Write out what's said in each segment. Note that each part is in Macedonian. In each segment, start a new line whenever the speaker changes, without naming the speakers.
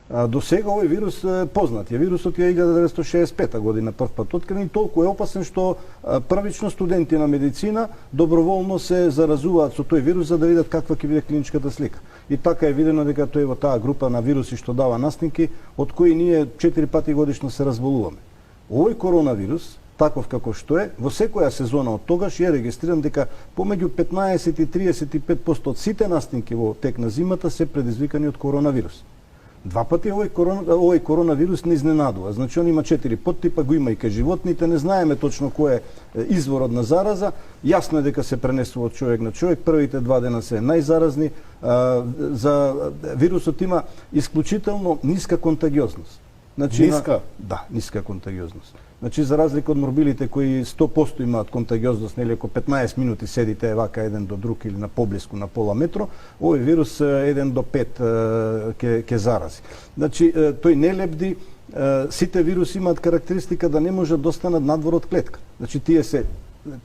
До сега овој вирус е познат. Вирусот е 1965 година прв пат открен и толку е опасен што првично студенти на медицина доброволно се заразуваат со тој вирус за да видат каква ќе биде клиничката слика. И така е видено дека тој во таа група на вируси што дава наснинки, од кои ние 4 пати годишно се разболуваме. Овој коронавирус, таков како што е, во секоја сезона од тогаш е регистриран дека помеѓу 15 и 35% од сите наснинки во тек на зимата се предизвикани од коронавирус. Два пати овој коронавирус не изненадува. Значи, он има 4 подтипа, го има и кај животните, не знаеме точно кој е изворот на зараза. Јасно е дека се пренесува од човек на човек, првите 2 дена се најзаразни. За вирусот има исклучително ниска контагиозност. Значи,
ниска?
Да, ниска контагиозност. Значи, за разлика од морбилите кои 100% имаат контагиозност, нели, ако 15 минути седите вака еден до друг или на поблиску на пола метро, овој вирус 1 до 5 ќе зарази. Значи, тој не лепди, сите вируси имаат карактеристика да не може да останат надвор од клетка. Значи, тие се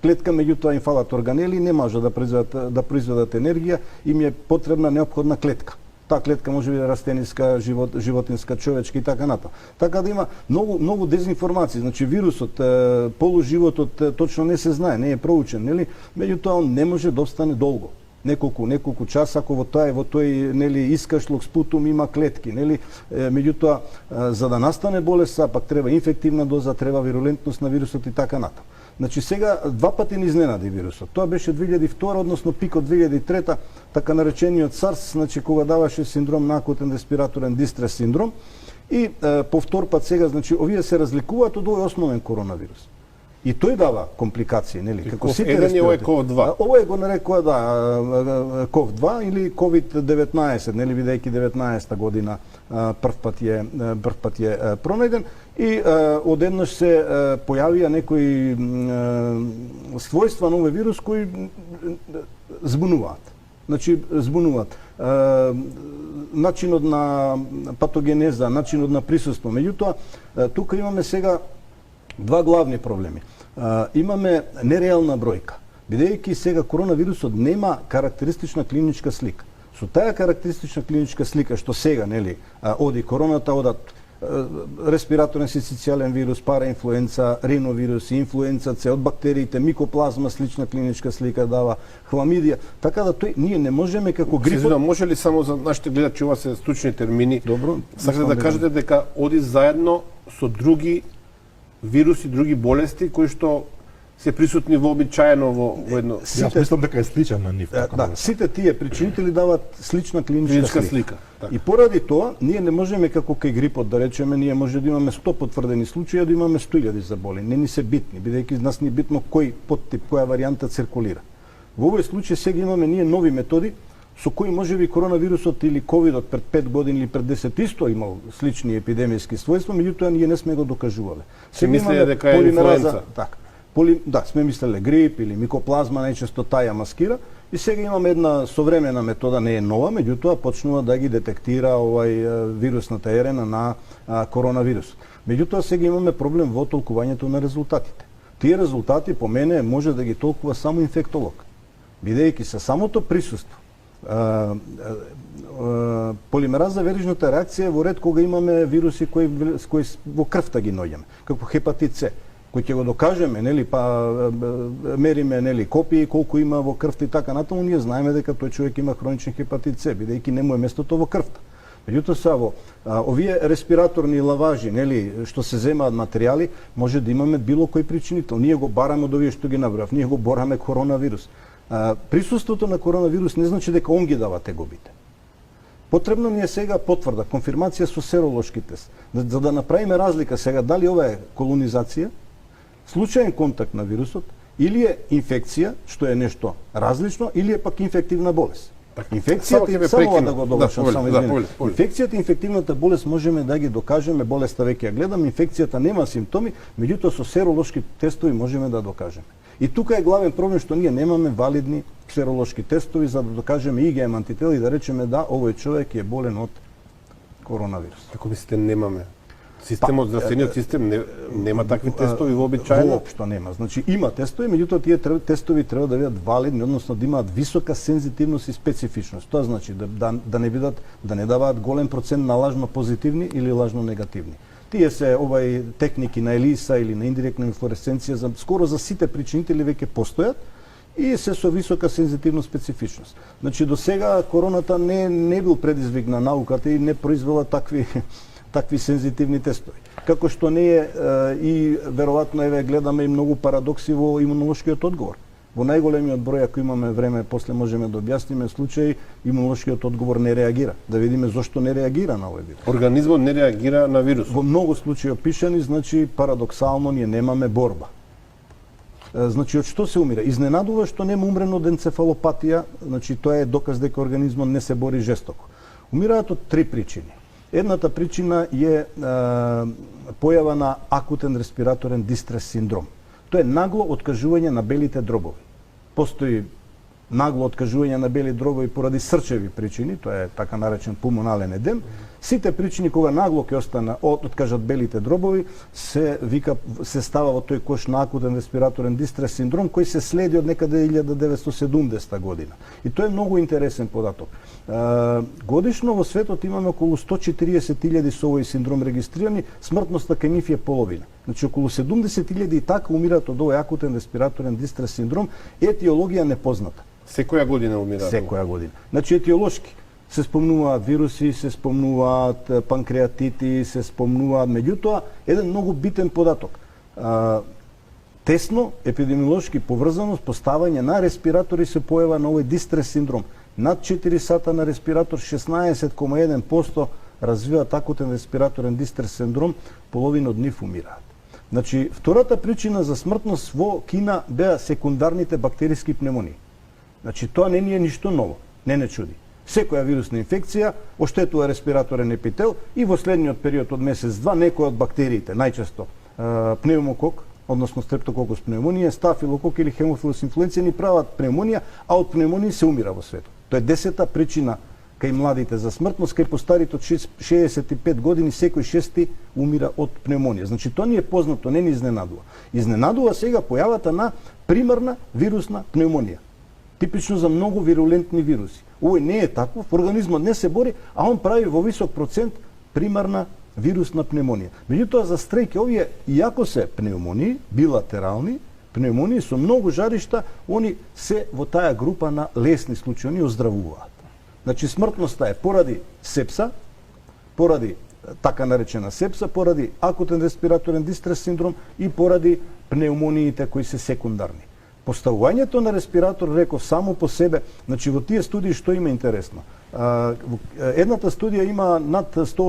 клетка, меѓутоа им фалат органели, не може да произведат енергија, им е потребна неопходна клетка. Таа клетка може биде растениска, животинска, човечка и така натаму. Така да има многу дезинформации. Значи вирусот, полуживотот точно не се знае, не е проучен, нели? Меѓутоа он не може да остане долго. Неколку часа, ако во тој нели искашлок спутум има клетки, нели? Меѓутоа за да настане болест, пак треба инфективна доза, треба вирулентност на вирусот и така натаму. Значи сега 2 пати ни изненади вирусот. Тоа беше 2002, односно пикот 2003, така наречениот SARS, значи кога даваше синдром на акутен респираторен дистрес синдром. И по втор пат сега, значи овие се разликуваат од овој основен коронавирус. И тој дава компликации, нели?
Како сите овој COVID-2.
Овој го нарекува COVID-2 или COVID-19, нели, бидејќи 19 година прв пат е пронајден и одеднаш се појавија некои својства на овој вирус кои збунуваат. Значи збунуваат начинот на патогенеза, начинот на присуство. Меѓутоа тука имаме сега два главни проблеми. Имаме нереална бројка, бидејќи сега коронавирусот нема карактеристична клиничка слика. Со таа карактеристична клиничка слика што сега, нели, оди короната, одат респираторен синцитијален вирус, параинфлуенца, риновирус, инфлуенца С, од бактериите, микоплазма, слична клиничка слика дава, хламидија. Така да тој ние не можеме како грипот.
Може ли само за нашите гледачи, ова се стручни термини?
Добро.
Сакате да кажете дека оди заедно со други вируси, други болести кои што се присутни вообичаено во едно.
Јас мислам дека е сличен на нив.
Да, сите тие причинители дават слична клиничка слика. И поради тоа ние не можеме како кај грипот да речеме, ние може да имаме 100 потврдени случаи, да имаме 100.000 заболени. Не ни се битни, бидејќи нас не битно кој подтип, која варијанта циркулира. Во овој случај сега имаме ние нови методи со кои можеби коронавирусот или ковидот пред 5 години или пред 10 исто имал слични епидемиски својства, меѓутоа ние не сме го докажувале.
Се мислеле дека е инфлуенца.
Така. Да, сме мислеле грип или микоплазма, најчесто таја маскира, и сега имаме една современа метода, не е нова, меѓутоа почнува да ги детектира вирусната ерена на коронавирус. Меѓутоа сега имаме проблем во толкувањето на резултатите. Тие резултати по мене може да ги толкува само инфектолог, бидејќи со самото присуство полимераза верижната реакција во ред кога имаме вируси кои во крвта ги наоѓаме, како хепатит С, кој ќе го докажеме, нели, па мериме, нели, копии колку има во крвта и така натаму, ние знаеме дека тој човек има хроничен хепатит С, бидејќи не му е местото во крвта. Меѓутоа са во овие респираторни лаважи, нели, што се земаат материјали, може да имаме било кој причинител. Ние го бараме од овие што ги набрав, ние го бораме коронавирус. Присуството на коронавирус не значи дека он ги дава тегобите. Потребно ни е сега потврда, конфирмација со серолошки тест, за да направиме разлика сега дали ова е колонизација, случаен контакт на вирусот, или е инфекција, што е нешто различно, или е пак инфективна болест. Инфекцијата, само да го довршам, само извинете. Инфекцијата и инфективната болест можеме да ги докажеме, болеста веќе ја гледам, инфекцијата нема симптоми, меѓутоа со серолошки тестови можеме да докажеме. И тука е главен проблем што ние немаме валидни серолошки тестови за да докажеме IgM антители и да речеме да, овој човек е болен од коронавирус.
Како мислите немаме? Системот, здравствениот систем нема такви тестови вообичаено?
Воопшто нема. Значи има тестови, меѓутоа тие тестови треба да бидат валидни, односно да имаат висока сензитивност и специфичност. Тоа значи да не бидат, да не даваат голем процент на лажно позитивни или лажно негативни. Тие се техники на ELISA или на индиректна флуоресценција скоро за сите причинители веќе постојат и се со висока сензитивност специфичност. Значи до сега короната не бил предизвик на науката и не произвела такви сензитивни тестови. Како што не е и веројатно гледаме и многу парадокси во имунолошкиот одговор. Во најголемиот број, ако имаме време, после можеме да објасниме случаи, имунолошкиот одговор не реагира. Да видиме зошто не реагира на овој вирус.
Организмот не реагира на вирус.
Во многу случаи опишани, значи парадоксално ние немаме борба. Значи од што се умира? Изненадува што нема умрено од енцефалопатија, значи тоа е доказ дека организмот не се бори жестоко. Умираат од 3 причини. Едната причина е појава на акутен респираторен дистрес синдром. Тоа е нагло откажување на белите дробови. Постои нагло откажување на бели дробови поради срчеви причини, тоа е така наречен пулмонален едем. Сите причини кога нагло ќе откажат белите дробови се става во тој кош на акутен респираторен дистрес синдром кој се следи од некаде 1970 година. И тоа е многу интересен податок. Годишно во светот имаме околу 140.000 со овој синдром регистрирани, смртноста кај нив е половина. Значи околу 70.000 и така умираат од овој акутен респираторен дистрес синдром, етиологија непозната.
Секоја година умираат?
Секоја година. Значи етиолошки се спомнуваат вируси, се спомнуваат панкреатити, се спомнуваат, меѓутоа еден многу битен податок. Тесно епидемиолошки поврзано с поставање на респиратори се појава на овој дистрес синдром. Над 4 сата на респиратор 16,1% развиваат акутен респираторен дистрес синдром, половина од нив умираат. Значи, втората причина за смртност во Кина беа секундарните бактериски пневмонии. Значи, тоа не ни е ништо ново, не чуди. Секоја вирусна инфекција оштетува респираторен епител и во следниот период од месец-два некој од бактериите, најчесто пневмокок, односно стрептококус пневмонија, стафилокок или хемофилус инфлуенција ни прават пневмонија, а од пневмонија се умира во светот. Тоа е 10-та причина кај младите за смртност, кај постарите од 65 години секој шести умира од пневмонија. Значи тоа ни е познато, не ни изненадува. Изненадува сега појавата на примарна вирусна пневмонија. Типично за многу вирулентни вируси. Овој не е таков, организмот не се бори, а он прави во висок процент примарна вирусна пневмонија. Меѓутоа за стрејке овие, иако се пневмонии, билатерални пневмонии со многу жаришта, они се во таа група на лесни случаи, они оздравуваат. Значи смртноста е поради сепса, поради така наречена сепса, поради акутен респираторен дистрес синдром и поради пневмониите кои се секундарни. Поставувањето на респиратор, реков, само по себе, значи во тие студии што има интересно? Едната студија има над 100